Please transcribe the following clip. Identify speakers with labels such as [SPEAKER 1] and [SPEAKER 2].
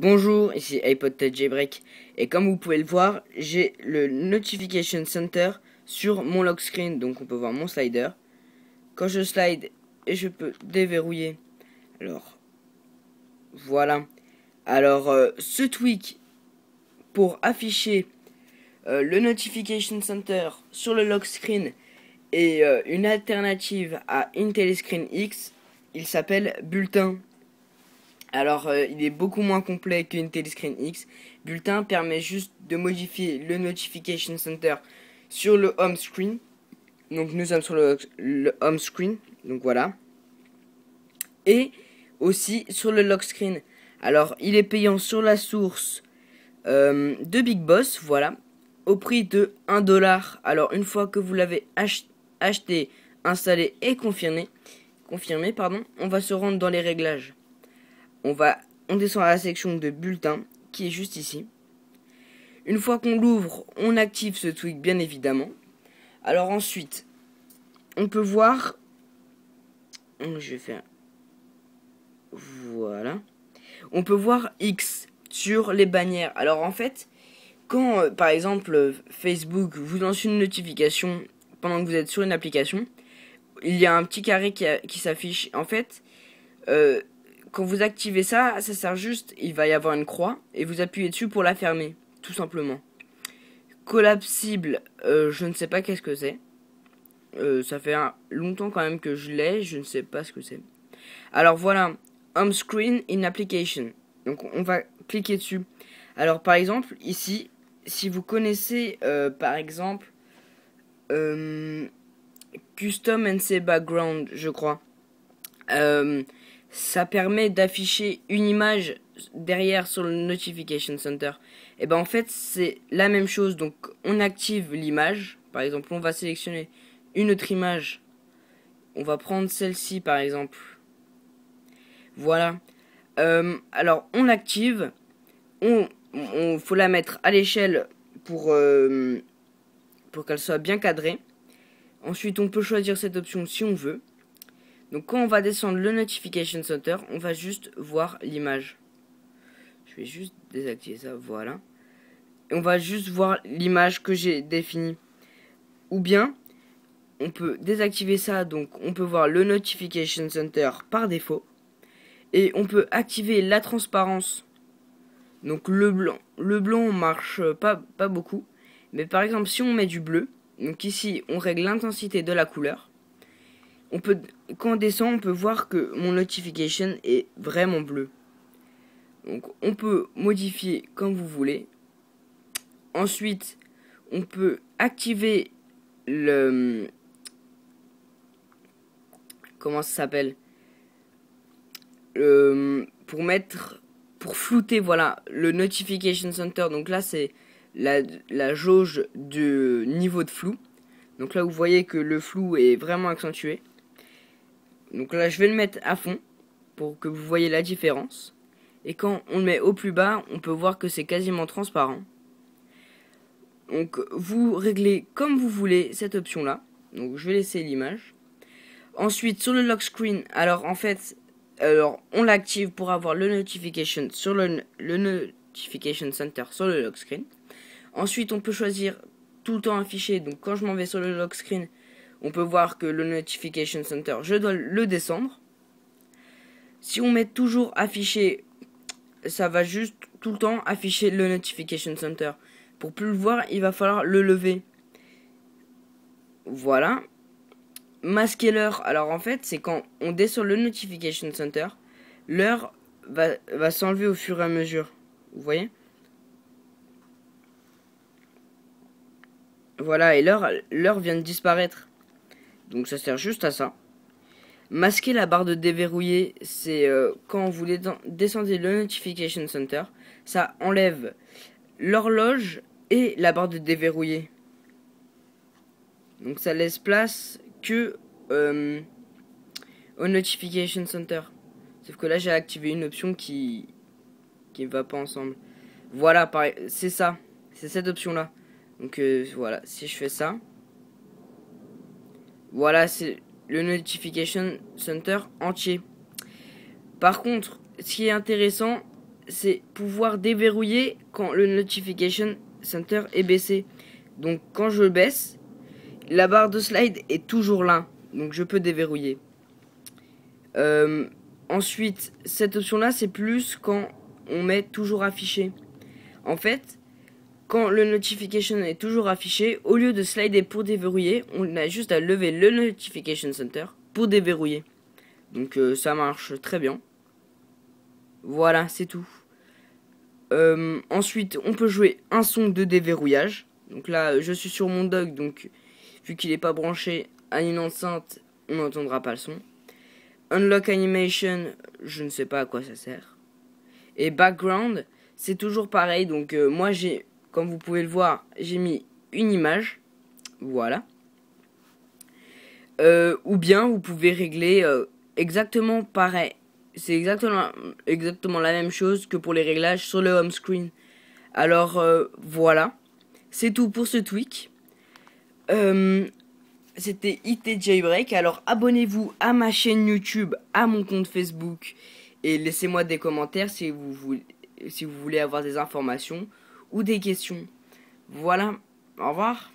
[SPEAKER 1] Bonjour, ici iPod Touch Jailbreak et comme vous pouvez le voir, j'ai le Notification Center sur mon lock screen, donc on peut voir mon slider. Quand je slide et je peux déverrouiller, alors voilà. Alors ce tweak pour afficher le Notification Center sur le lock screen est une alternative à IntelliScreen X, il s'appelle Bulletin. Alors, il est beaucoup moins complet que IntelliScreen X. Bulletin permet juste de modifier le Notification Center sur le home screen. Donc, nous sommes sur le home screen. Donc, voilà. Et aussi sur le lock screen. Alors, il est payant sur la source de Big Boss. Voilà. Au prix de 1$. Alors, une fois que vous l'avez acheté, installé et confirmé, on va se rendre dans les réglages. On descend à la section de bulletin qui est juste ici. Une fois qu'on l'ouvre, on active ce tweak bien évidemment. Alors ensuite, on peut voir, je vais faire, voilà, on peut voir X sur les bannières. Alors en fait, quand par exemple Facebook vous lance une notification pendant que vous êtes sur une application, il y a un petit carré qui s'affiche. En fait, quand vous activez ça, ça sert juste, il va y avoir une croix et vous appuyez dessus pour la fermer, tout simplement. Collapsible, je ne sais pas qu'est-ce que c'est. Ça fait longtemps quand même que je l'ai, je ne sais pas ce que c'est. Alors voilà, Home Screen in Application. Donc on va cliquer dessus. Alors par exemple, ici, si vous connaissez par exemple Custom NC Background, je crois. Ça permet d'afficher une image derrière sur le Notification Center. Et ben en fait c'est la même chose. Donc on active l'image. Par exemple on va sélectionner une autre image. On va prendre celle-ci par exemple. Voilà. Alors on l'active. On faut la mettre à l'échelle pour qu'elle soit bien cadrée. Ensuite on peut choisir cette option si on veut. Donc quand on va descendre le Notification Center, on va juste voir l'image. Je vais juste désactiver ça, voilà. Et on va juste voir l'image que j'ai définie. Ou bien, on peut désactiver ça, donc on peut voir le Notification Center par défaut. Et on peut activer la transparence. Donc le blanc marche pas beaucoup. Mais par exemple, si on met du bleu, donc ici on règle l'intensité de la couleur. Quand on descend, on peut voir que mon notification est vraiment bleu. Donc on peut modifier comme vous voulez. Ensuite, on peut activer le... Comment ça s'appelle pour flouter, voilà, le Notification Center. Donc là, c'est la jauge de niveau de flou. Donc là, vous voyez que le flou est vraiment accentué. Donc là, je vais le mettre à fond pour que vous voyez la différence. Et quand on le met au plus bas, on peut voir que c'est quasiment transparent. Donc vous réglez comme vous voulez cette option là. Donc je vais laisser l'image. Ensuite sur le lock screen, alors en fait, on l'active pour avoir le notification sur le notification center sur le lock screen. Ensuite on peut choisir tout le temps affiché. Donc quand je m'en vais sur le lock screen, on peut voir que le notification center, je dois le descendre. Si on met toujours affiché, ça va juste tout le temps afficher le Notification Center. Pour plus le voir, il va falloir le lever. Voilà. Masquer l'heure. Alors en fait, c'est quand on descend le Notification Center, l'heure va s'enlever au fur et à mesure. Vous voyez? Voilà, et l'heure vient de disparaître. Donc ça sert juste à ça. Masquer la barre de déverrouiller, c'est quand vous descendez le Notification Center, ça enlève l'horloge et la barre de déverrouiller. Donc ça laisse place que au Notification Center. Sauf que là j'ai activé une option qui ne va pas ensemble. Voilà, c'est ça, c'est cette option là. Donc voilà, si je fais ça, voilà, c'est le Notification Center entier. Par contre, ce qui est intéressant, c'est pouvoir déverrouiller quand le Notification Center est baissé. Donc quand je baisse, la barre de slide est toujours là. Donc je peux déverrouiller. Ensuite, cette option-là, c'est plus quand on met toujours affiché. En fait, quand le notification est toujours affiché, au lieu de slider pour déverrouiller, on a juste à lever le notification center pour déverrouiller. Donc ça marche très bien. Voilà, c'est tout. Ensuite, on peut jouer un son de déverrouillage. Donc là, je suis sur mon dock, donc vu qu'il n'est pas branché à une enceinte, on n'entendra pas le son. Unlock Animation, je ne sais pas à quoi ça sert. Et Background, c'est toujours pareil. Donc moi, comme vous pouvez le voir, j'ai mis une image. Voilà. Ou bien, vous pouvez régler exactement pareil. C'est exactement la même chose que pour les réglages sur le home screen. Alors, voilà. C'est tout pour ce tweak. C'était IT Jailbreak. Alors abonnez-vous à ma chaîne YouTube, à mon compte Facebook et laissez-moi des commentaires si vous voulez avoir des informations ou des questions. Voilà, au revoir.